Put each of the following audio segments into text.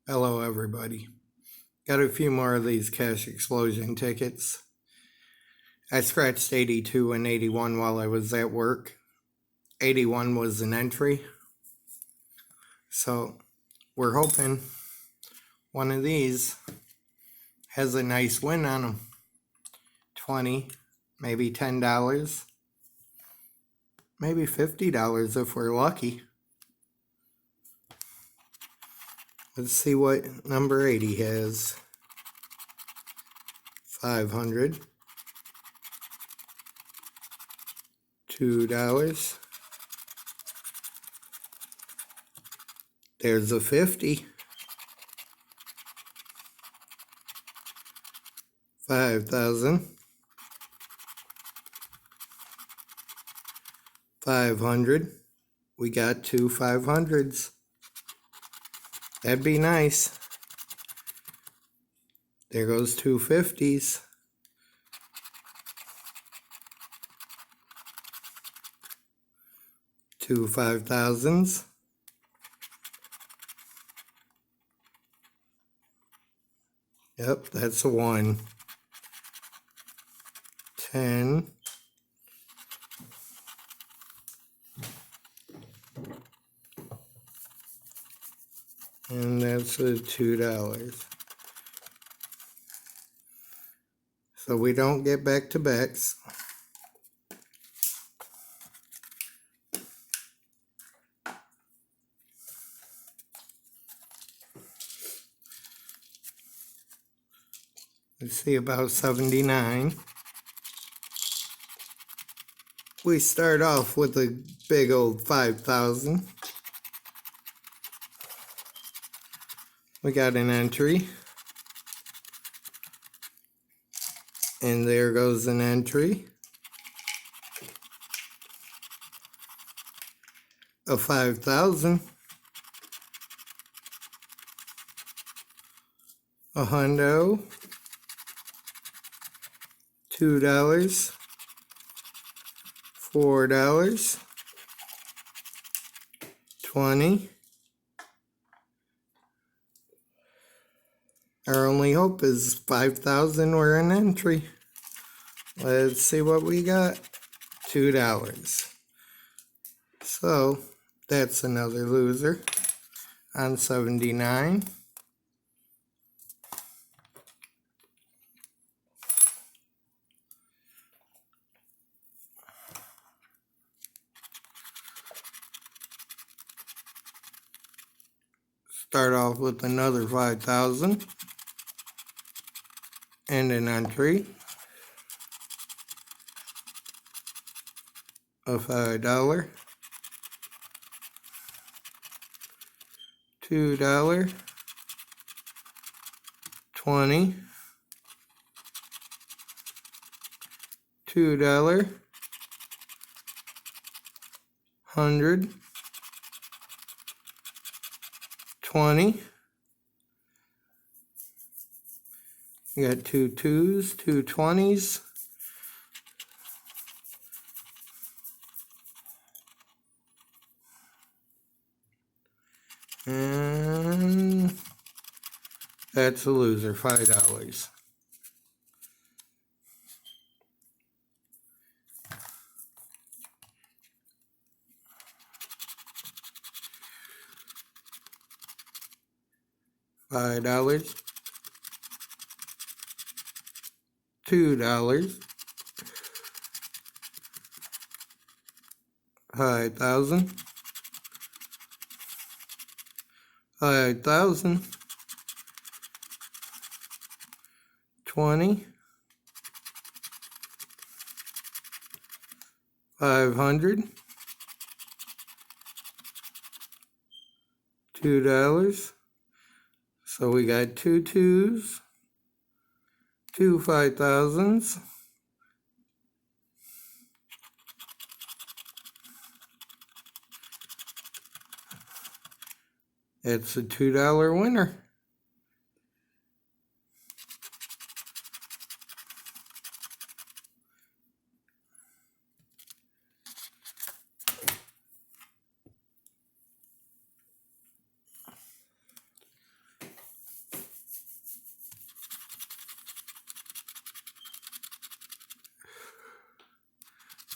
Hello, everybody. Got a few more of these Cash Explosion tickets. I scratched 82 and 81 while I was at work. 81 was an entry. So we're hoping one of these has a nice win on them. 20, maybe $10, maybe $50 if we're lucky. Let's see what number 80 has. 500. $2. There's a 50. 5,000. 500. We got two 500s. That'd be nice. There goes two 50s. Two 5,000s. Yep, that's a 1. 10. And that's a $2. So we don't get back-to-backs. Let's see about 79. We start off with a big old 5,000. We got an entry. And there goes an entry. A 5,000. A hundo. $2. $4. 20. Our only hope is 5,000 or an entry. Let's see what we got. $2. So that's another loser on 79. Start off with another 5,000 and an entry. A $5. $2. 20. $2. 100. 20. You got two 2s, two 20s. And that's a loser, $5. $5. $2. 5,000. 5,000. 20. 500. $2. So we got two 2s, two 5,000s. It's a $2 winner.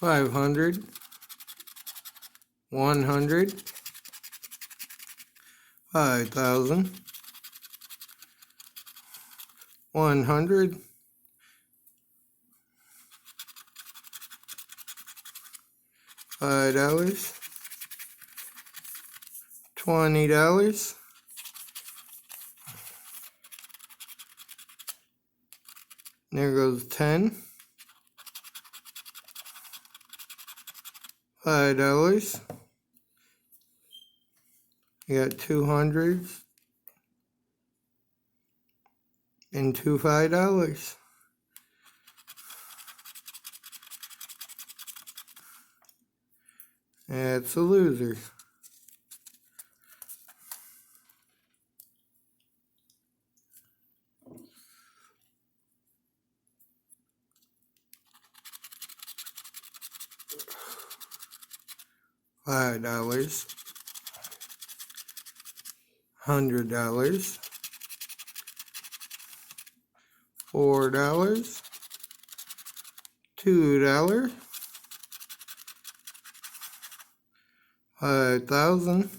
500, 100, 5,000, 100, $5, $20, there goes 10, $5, you got 200s and two $5. That's a loser. $5, $100, $4, $2, 5,000,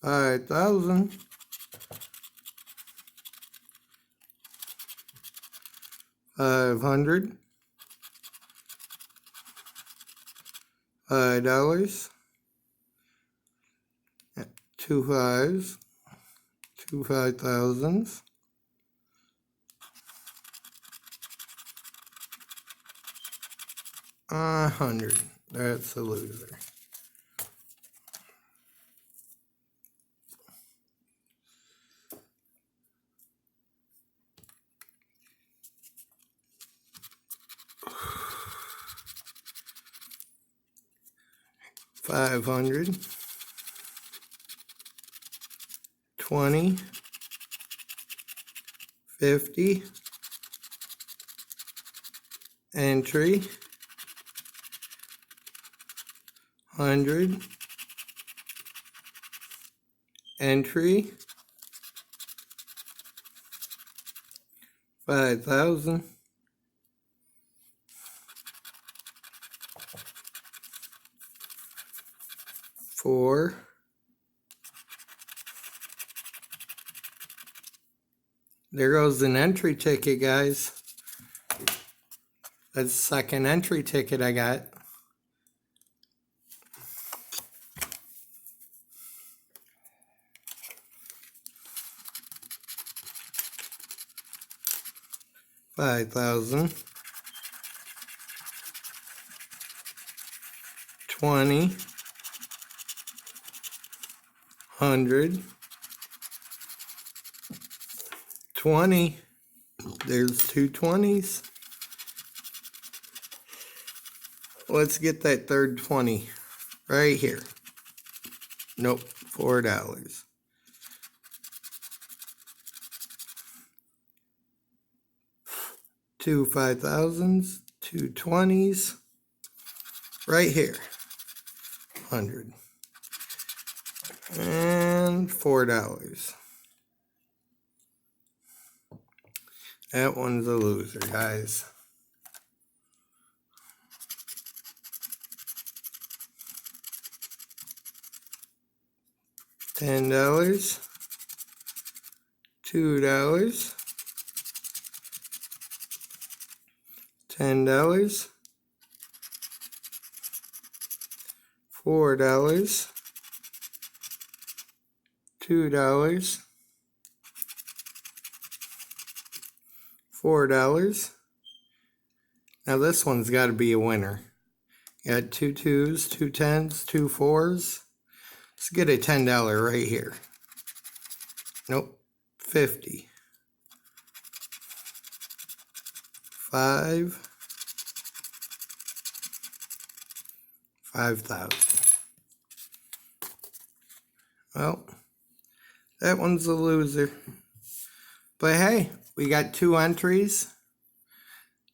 5,000, 500, $5, two 5s, two 5,000s, 100. That's a loser. $500, 20, 50, entry, 100, entry, 5,000, 4, there goes an entry ticket, guys. That's the second entry ticket I got. $5,000, 20, 100, 20. There's two 20s. Let's get that third 20 right here. Nope, $4. Two 5,000s, two 20s, right here, 100, and $4. That one's a loser, guys. $10, $2, $10, $4, $2, $4. Now this one's got to be a winner. You got two 2s, two 10s, two 4s. Let's get a $10 right here. Nope. 50. 5. 5,000. Well, that one's a loser. But hey, we got two entries,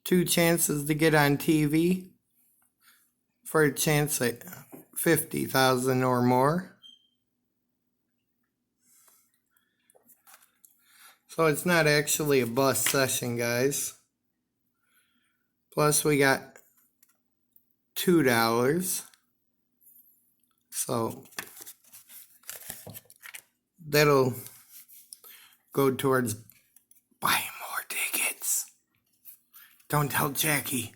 two chances to get on TV for a chance at 50,000 or more. So it's not actually a bus session, guys. Plus we got $2. So that'll go towards buying more tickets. Don't tell Jackie.